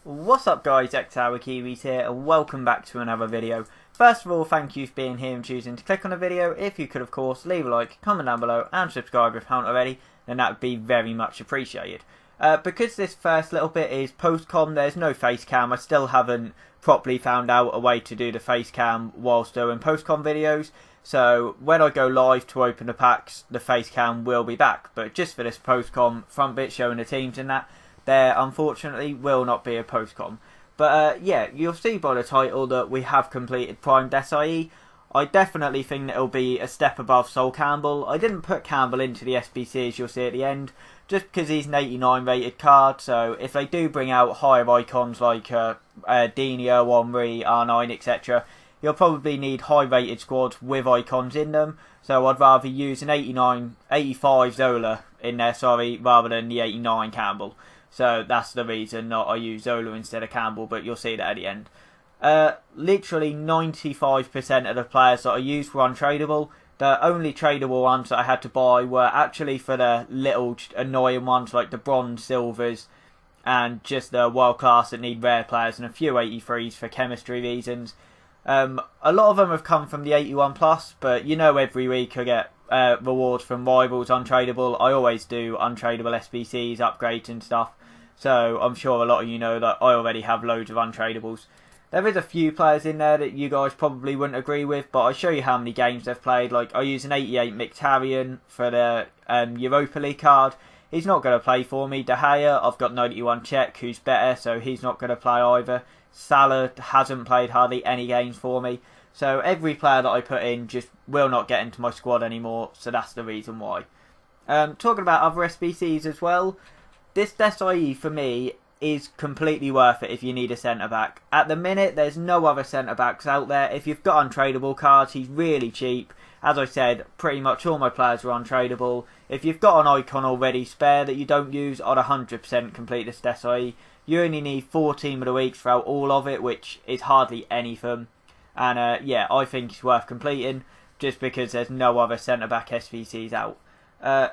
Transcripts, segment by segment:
What's up guys, X-Hour Kiwis here and welcome back to another video. First of all, thank you for being here and choosing to click on the video. If you could of course leave a like, comment down below and subscribe if you haven't already, then that would be very much appreciated. Because this first little bit is post-com, there's no face cam. I still haven't properly found out a way to do the face cam whilst doing post-com videos. So when I go live to open the packs, the face cam will be back. But just for this post-com front bit showing the teams and that, there unfortunately will not be a post-com. But yeah, you'll see by the title that we have completed Prime DESAILly. I definitely think that it'll be a step above Sol Campbell. I didn't put Campbell into the SBC as you'll see at the end, just because he's an 89 rated card. So if they do bring out higher icons like Dino, Henry, R9, etc., you'll probably need high rated squads with icons in them. So I'd rather use an 85 Zola in there, rather than the 89 Campbell. So that's the reason that I use Zola instead of Campbell, but you'll see that at the end. Literally 95% of the players that I used were untradeable. The only tradable ones that I had to buy were actually for the little annoying ones like the bronze, silvers, and just the world class that need rare players, and a few 83s for chemistry reasons. A lot of them have come from the 81 plus, but you know every week I get rewards from rivals untradeable. I always do untradeable SBCs, upgrades and stuff. So I'm sure a lot of you know that I already have loads of untradables. There is a few players in there that you guys probably wouldn't agree with, but I show you how many games they've played. Like I use an 88 Mkhitaryan for the Europa League card. He's not going to play for me. De Gea, I've got 91 Czech, who's better, so he's not going to play either. Salah hasn't played hardly any games for me. So every player that I put in just will not get into my squad anymore, so that's the reason why. Talking about other SBCs as well, this DESAILly for me is completely worth it if you need a centre-back. At the minute, there's no other centre-backs out there. If you've got untradeable cards, he's really cheap. As I said, pretty much all my players are untradeable. If you've got an icon already spare that you don't use, I'd 100% complete this DESAILly. You only need 4 team of the weeks throughout all of it, which is hardly anything. And yeah, I think it's worth completing just because there's no other centre-back SBCs out.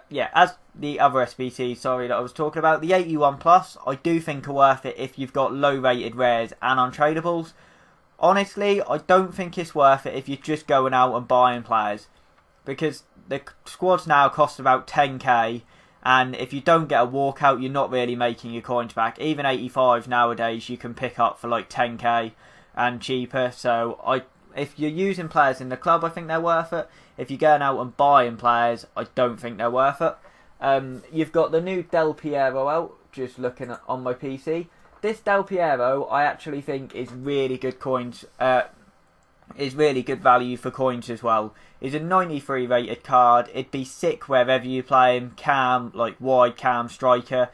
Yeah, as the other SBCs, that I was talking about, the 81 plus, I do think are worth it if you've got low rated rares and untradables. Honestly, I don't think it's worth it if you're just going out and buying players, because the squads now cost about 10k, and if you don't get a walkout, you're not really making your coins back. Even 85 nowadays you can pick up for like 10k and cheaper. So if you're using players in the club, I think they're worth it. If you're going out and buying players, I don't think they're worth it. You've got the new Del Piero out, just looking at on my PC. This Del Piero, I actually think is really good coins, is really good value for coins as well. He's a 93 rated card. It'd be sick wherever you play him, cam, like wide cam, striker.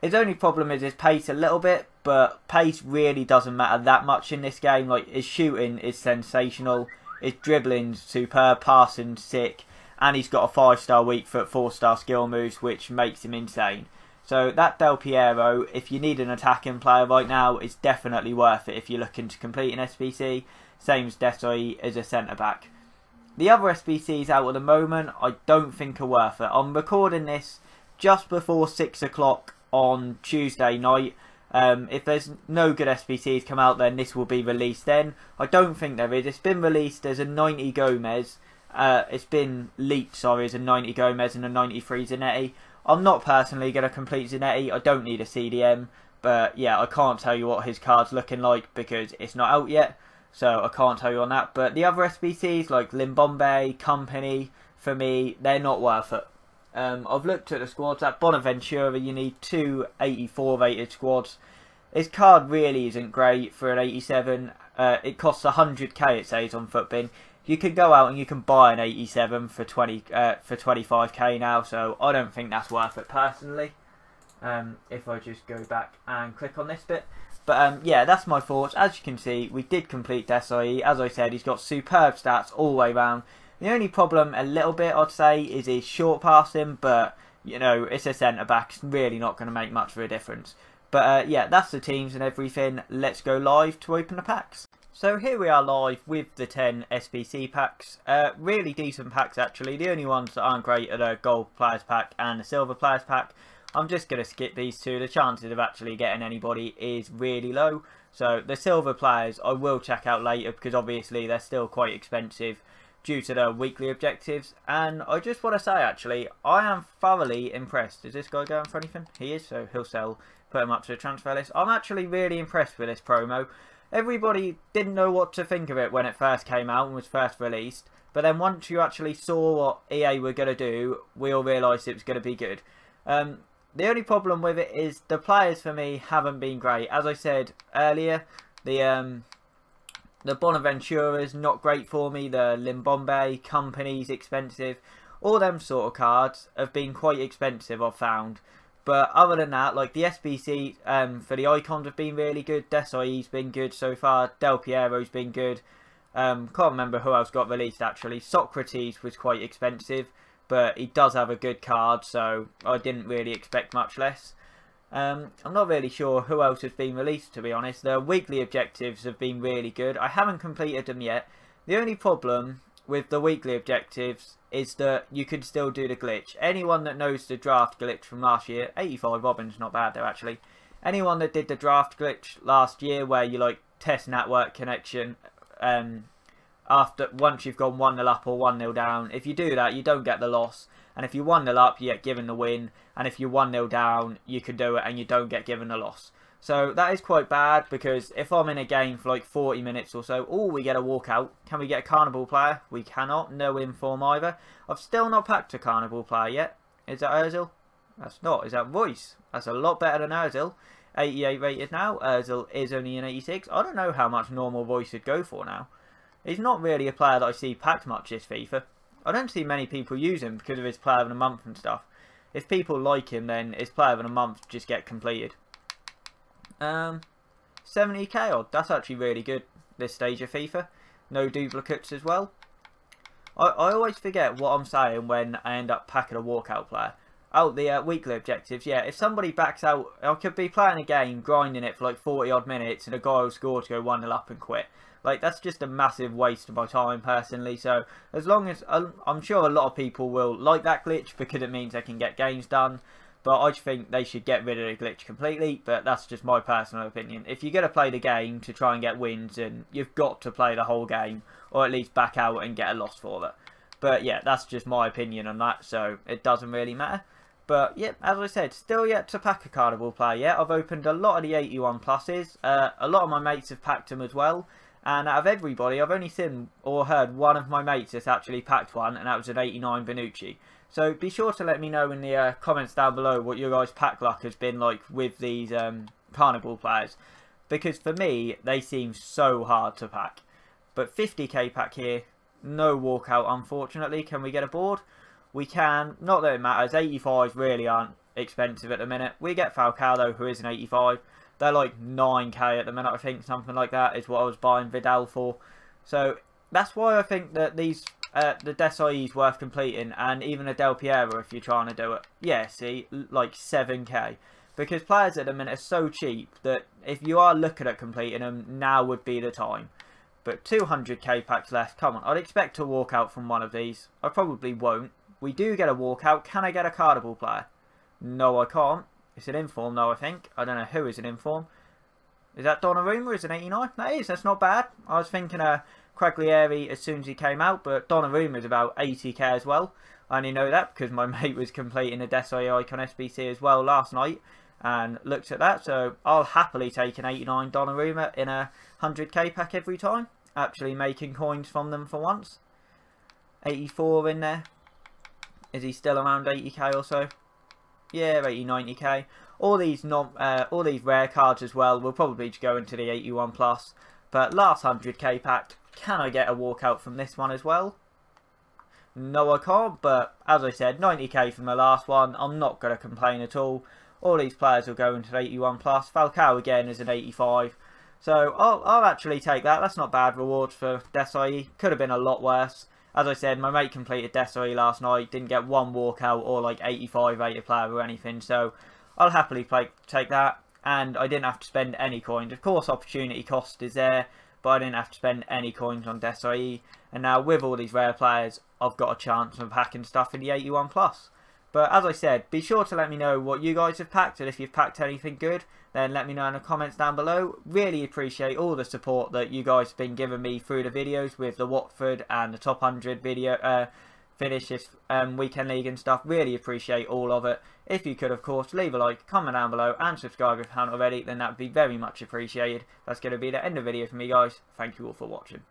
His only problem is his pace a little bit, but pace really doesn't matter that much in this game. Like his shooting is sensational, his dribbling's superb, passing's sick, and he's got a 5-star weak foot, 4-star skill moves, which makes him insane. So that Del Piero, if you need an attacking player right now, is definitely worth it if you're looking to complete an SBC. Same as DESAILly as a centre-back. The other SBCs out at the moment, I don't think are worth it. I'm recording this just before 6 o'clock on Tuesday night. If there's no good SBCs come out, then this will be released then. I don't think there is. It's been released as a 90 Gomez. It's been leaked, as a 90 Gomez and a 93 Zanetti. I'm not personally going to complete Zanetti. I don't need a CDM. But yeah, I can't tell you what his card's looking like because it's not out yet. So I can't tell you on that. But the other SBCs like Limbombe, Company, for me, they're not worth it. I've looked at the squads. At Bonaventura, you need 2 84 rated squads. His card really isn't great for an 87. It costs 100k, it says on Footbin. You can go out and you can buy an 87 for 25k now. So I don't think that's worth it personally. If I just go back and click on this bit. But yeah, that's my thoughts. As you can see, we did complete DESAILly. As I said, he's got superb stats all the way around. The only problem a little bit, I'd say, is his short passing. But, you know, it's a centre-back. It's really not going to make much of a difference. But yeah, that's the teams and everything. Let's go live to open the packs. So here we are live with the 10 SBC packs. Really decent packs, actually. The only ones that aren't great are the Gold Players Pack and the Silver Players Pack. I'm just going to skip these two. The chances of actually getting anybody is really low. So the silver players I will check out later, because obviously they're still quite expensive due to their weekly objectives. And I just want to say, actually, I am thoroughly impressed. Is this guy going for anything? He is, so he'll sell, put him up to the transfer list. I'm actually really impressed with this promo. Everybody didn't know what to think of it when it first came out and was first released. But then once you actually saw what EA were going to do, we all realised it was going to be good. The only problem with it is the players for me haven't been great. As I said earlier, the Bonaventura's not great for me. The Limbombe, Company's expensive. All them sort of cards have been quite expensive, I've found. But other than that, like the SBC for the icons have been really good. DESAILLY's been good so far. Del Piero's been good. Can't remember who else got released actually. Socrates was quite expensive, but he does have a good card, so I didn't really expect much less. I'm not really sure who else has been released, to be honest. The weekly objectives have been really good. I haven't completed them yet. The only problem with the weekly objectives is that you can still do the glitch. Anyone that knows the draft glitch from last year, 85 Robin's not bad though actually. Anyone that did the draft glitch last year where you like test network connection once you've gone 1-0 up or 1-0 down, if you do that you don't get the loss, and if you're 1-0 up you get given the win, and if you're 1-0 down you can do it and you don't get given the loss. So that is quite bad, because if I'm in a game for like 40 minutes or so, oh, we get a walkout. Can we get a carnival player? We cannot. No inform either. I've still not packed a carnival player yet. Is that Ozil? That's not. Is that Royce? That's a lot better than Ozil. 88 rated now. Ozil is only an 86. I don't know how much normal Royce would go for now. He's not really a player that I see packed much this FIFA. I don't see many people use him because of his player of the month and stuff. If people like him, then his player of the month just get completed. 70k odd. That's actually really good this stage of FIFA. No duplicates as well. I always forget what I'm saying when I end up packing a walkout player. Oh, the weekly objectives. Yeah, if somebody backs out, I could be playing a game, grinding it for like 40 odd minutes, and a guy will score to go 1-0 up and quit. Like, that's just a massive waste of my time personally. So as long as I'm sure a lot of people will like that glitch because it means they can get games done. But I just think they should get rid of the glitch completely. But that's just my personal opinion. If you're going to play the game to try and get wins, then you've got to play the whole game, or at least back out and get a loss for it. But yeah, that's just my opinion on that, so it doesn't really matter. But yeah, as I said, still yet to pack a carnival player yet. I've opened a lot of the 81 pluses. A lot of my mates have packed them as well. And out of everybody, I've only seen or heard one of my mates that's actually packed one, and that was an 89 Bonucci. So be sure to let me know in the comments down below what your guys' pack luck has been like with these carnival players. Because for me, they seem so hard to pack. But 50k pack here, no walkout unfortunately. Can we get a board? We can. Not that it matters. 85s really aren't expensive at the minute. We get Falcao, who is an 85. They're like 9k at the minute, I think. Something like that is what I was buying Vidal for. So that's why I think that these the DESAILLY is worth completing, and even a Del Piero if you're trying to do it. Yeah, see, like 7k. Because players at the minute are so cheap that if you are looking at completing them, now would be the time. But 200k packs left. Come on, I'd expect to walk out from one of these. I probably won't. We do get a walkout. Can I get a carnival player? No, I can't. It's an inform though, I think. I don't know who is an inform. Is that Donnarumma? Is an 89? That is. That's not bad. I was thinking Quagliarella as soon as he came out, but Donnarumma is about 80k as well. I only know that because my mate was completing a DESAILLY Icon SBC as well last night and looked at that. So I'll happily take an 89 Donnarumma in a 100k pack every time. Actually making coins from them for once. 84 in there. Is he still around 80k or so? Yeah, 80, 90k. All these rare cards as well will probably just go into the 81 plus. But last 100k pack, can I get a walkout from this one as well? No, I can't. But as I said, 90k from the last one. I'm not going to complain at all. All these players will go into the 81 plus. Falcao again is an 85. So I'll actually take that. That's not bad rewards for DESAILLY. Could have been a lot worse. As I said, my mate completed DESAILLY last night. Didn't get one walkout or like 85 rated player or anything. So I'll happily take that. And I didn't have to spend any coins. Of course, opportunity cost is there. But I didn't have to spend any coins on DESAILLY. And now with all these rare players, I've got a chance of hacking stuff in the 81 plus. But as I said, be sure to let me know what you guys have packed, and if you've packed anything good, then let me know in the comments down below. Really appreciate all the support that you guys have been giving me through the videos with the Watford and the top 100 video finish this weekend league and stuff. Really appreciate all of it. If you could, of course, leave a like, comment down below, and subscribe if you haven't already, then that would be very much appreciated. That's going to be the end of the video for me, guys. Thank you all for watching.